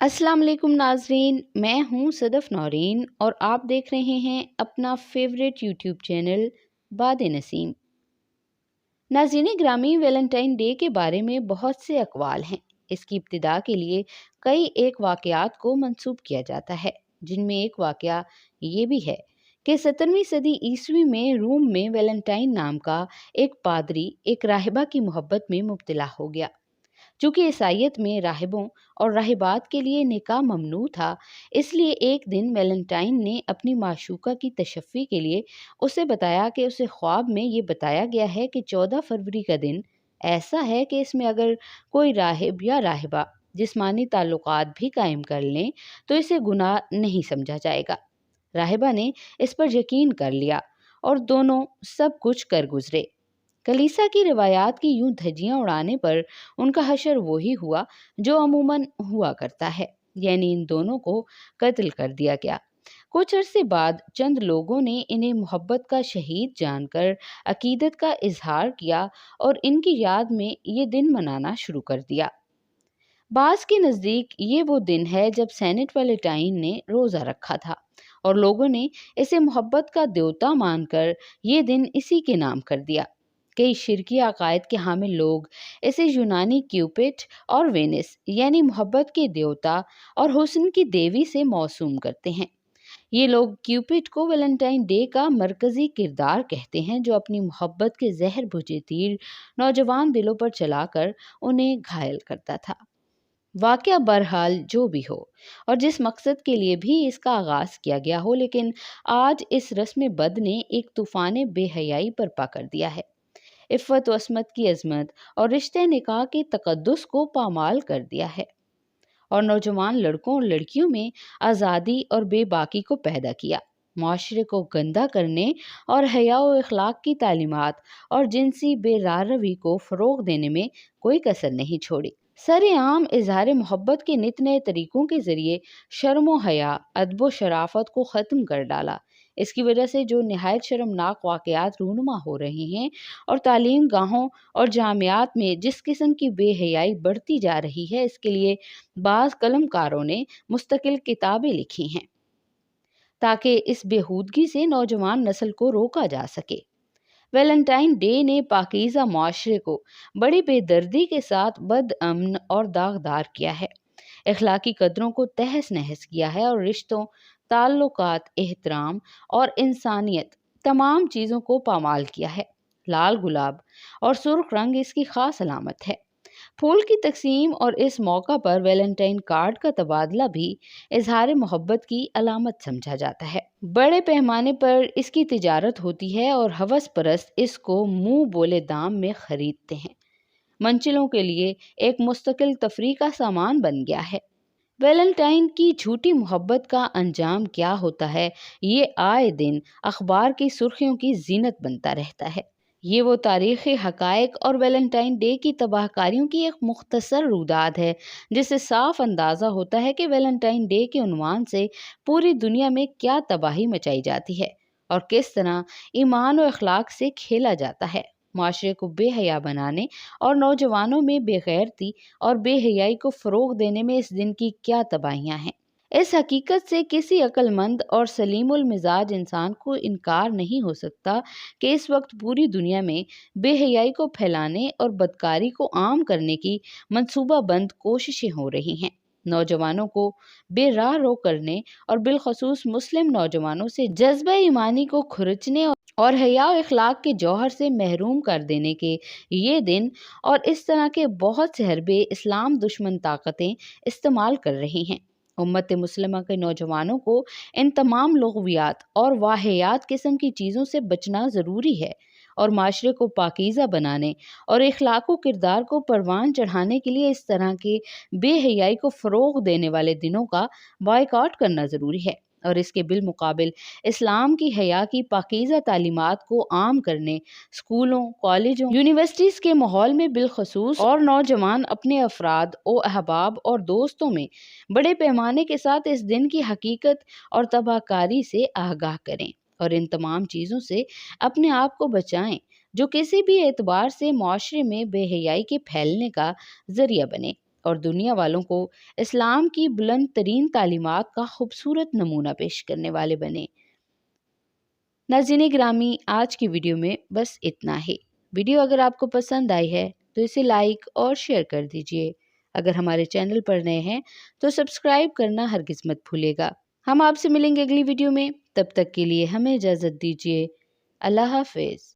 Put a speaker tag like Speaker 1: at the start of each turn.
Speaker 1: अस्सलाम वालेकुम नाजरीन, मैं हूँ सदफ़ नौरीन और आप देख रहे हैं अपना फेवरेट यूट्यूब चैनल बाद नसीम। नाज़रीन ग्रामी, वैलेंटाइन डे के बारे में बहुत से अक़वाल हैं। इसकी इब्तिदा के लिए कई एक वाक़यात को मंसूब किया जाता है, जिनमें एक वाक़या ये भी है कि 17वीं सदी ईस्वी में रोम में वैलेंटाइन नाम का एक पादरी एक राहिबा की मोहब्बत में मुब्तला हो गया। चूंकि ईसाइयत में राहिबों और राहिबात के लिए निकाह ममनू था, इसलिए एक दिन वैलेंटाइन ने अपनी माशूका की तशफ़ी के लिए उसे बताया कि उसे ख्वाब में ये बताया गया है कि 14 फरवरी का दिन ऐसा है कि इसमें अगर कोई राहिब या राहिबा जिस्मानी ताल्लुकात भी कायम कर लें तो इसे गुनाह नहीं समझा जाएगा। राहिबा ने इस पर यकीन कर लिया और दोनों सब कुछ कर गुजरे। कलीसा की रिवायात की यूं धज्जियां उड़ाने पर उनका हशर वही हुआ जो अमूमन हुआ करता है, यानी इन दोनों को कत्ल कर दिया गया। कुछ अरसे बाद चंद लोगों ने इन्हें मोहब्बत का शहीद जानकर अकीदत का इजहार किया और इनकी याद में ये दिन मनाना शुरू कर दिया। बास के नज़दीक ये वो दिन है जब सेंट वैलेंटाइन ने रोज़ा रखा था और लोगों ने इसे मोहब्बत का देवता मानकर ये दिन इसी के नाम कर दिया। कई शिरकी अकायद के हामिल लोग इसे यूनानी क्यूपिड और वेनिस यानी मोहब्बत के देवता और हुस्न की देवी से मौसूम करते हैं। ये लोग क्यूपिड को वैलेंटाइन डे का मरकजी किरदार कहते हैं, जो अपनी मोहब्बत के जहर बुझे तीर नौजवान दिलों पर चलाकर उन्हें घायल करता था। वाक़या बहरहाल जो भी हो और जिस मकसद के लिए भी इसका आगाज़ किया गया हो, लेकिन आज इस रस्म बद ने एक तूफ़ान बेहयाई बर्पा कर दिया है। इफ़्फ़त व अस्मत की अज़मत और रिश्ते निकाह के तक़द्दुस को पामाल कर दिया है और नौजवान लड़कों और लड़कियों में आज़ादी और बेबाकी को पैदा किया। माशरे को गंदा करने और हया व अखलाक की तालीमात और जिनसी बेरारवी को फ़रोग़ देने में कोई कसर नहीं छोड़ी। सरेआम इजहार मोहब्बत के नित नए तरीक़ों के ज़रिए शर्म व हया, अदब व शराफ़त को ख़त्म कर डाला। इसकी वजह से जो नहायत शर्मनाक वाक़यात रूनुमा हो रहे हैं और तालीम गाहों और जामियात में जिस किस्म की बेहयाई बढ़ती जा रही है, इसके लिए बाज़ कलमकारों ने मुस्तकिल किताबें लिखी हैं ताकि इस बेहूदगी से नौजवान नस्ल को रोका जा सके। वैलेंटाइन डे ने पाकीज़ा माशरे को बड़ी बेदर्दी के साथ बदअमन और दागदार किया है, अखलाकी कदरों को तहस नहस किया है और रिश्तों, ताल्लुकात, एहतराम और इंसानियत तमाम चीज़ों को पामाल किया है। लाल गुलाब और सुर्ख रंग इसकी ख़ास अलामत है। फूल की तकसीम और इस मौका पर वैलेंटाइन कार्ड का तबादला भी इजहार मोहब्बत की अलामत समझा जाता है। बड़े पैमाने पर इसकी तिजारत होती है और हवस परस्त इसको मुंह बोले दाम में खरीदते हैं। मंजिलों के लिए एक मुस्तकिल तफरीह का सामान बन गया है। वैलेंटाइन की झूठी मोहब्बत का अंजाम क्या होता है, ये आए दिन अखबार की सुर्खियों की जीनत बनता रहता है। ये वो तारीख़ी हक़ाइक़ और वैलेंटाइन डे की तबाहकारियों की एक मुख्तसर रुदाद है, जिससे साफ अंदाज़ा होता है कि वैलेंटाइन डे के उन्वान से पूरी दुनिया में क्या तबाही मचाई जाती है और किस तरह ईमान और अखलाक से खेला जाता है। माशरे को बेहया बनाने और नौजवानों में बेगैरती और बेहयाई को फ़रोग़ देने में इस दिन की क्या तबाहियाँ हैं। इस हकीकत से किसी अक्लमंद और सलीमुल मिजाज इंसान को इनकार नहीं हो सकता कि इस वक्त पूरी दुनिया में बेहयाई को फैलाने और बदकारी को आम करने की मंसूबाबंद कोशिशें हो रही हैं। नौजवानों को बेराह रो करने और बिलखसूस मुस्लिम नौजवानों से जज्बा ईमानी को खुरचने और हया और इखलाक के जौहर से महरूम कर देने के ये दिन और इस तरह के बहुत से हरबे इस्लाम दुश्मन ताकतें इस्तेमाल कर रही हैं। उम्मत मुस्लिमा के नौजवानों को इन तमाम लग़वियात और वाहियात किस्म की चीज़ों से बचना ज़रूरी है और माशरे को पाकीज़ा बनाने और इखलाक किरदार को परवान चढ़ाने के लिए इस तरह के बेहयाई को फ़रोग़ देने वाले दिनों का बायकॉट करना ज़रूरी है और इसके बिलमुकाबिल इस्लाम की हया की पाकीज़ा तालीमात को आम करने स्कूलों, कॉलेजों, यूनिवर्सिटीज़ के माहौल में बिलखसूस और नौजवान अपने अफराद व अहबाब और दोस्तों में बड़े पैमाने के साथ इस दिन की हकीकत और तबाहकारी से आगाह करें और इन तमाम चीज़ों से अपने आप को बचाएं जो किसी भी एतबार से माशरे में बेहयाई के फैलने का ज़रिया बने। اور دنیا والوں کو اسلام کی بلند ترین تعلیمات کا خوبصورت نمونہ پیش کرنے والے بنے۔ ناظرین گرامی، آج کی ویڈیو میں بس اتنا ہی۔ ویڈیو اگر آپ کو پسند آئی ہے تو اسے لائک اور شیئر کر دیجئے۔ اگر ہمارے چینل پر نئے ہیں تو سبسکرائب کرنا ہرگز مت بھولیے گا۔ ہم آپ سے ملیں گے اگلی ویڈیو میں، تب تک کے لیے ہمیں اجازت دیجیے۔ اللہ حافظ۔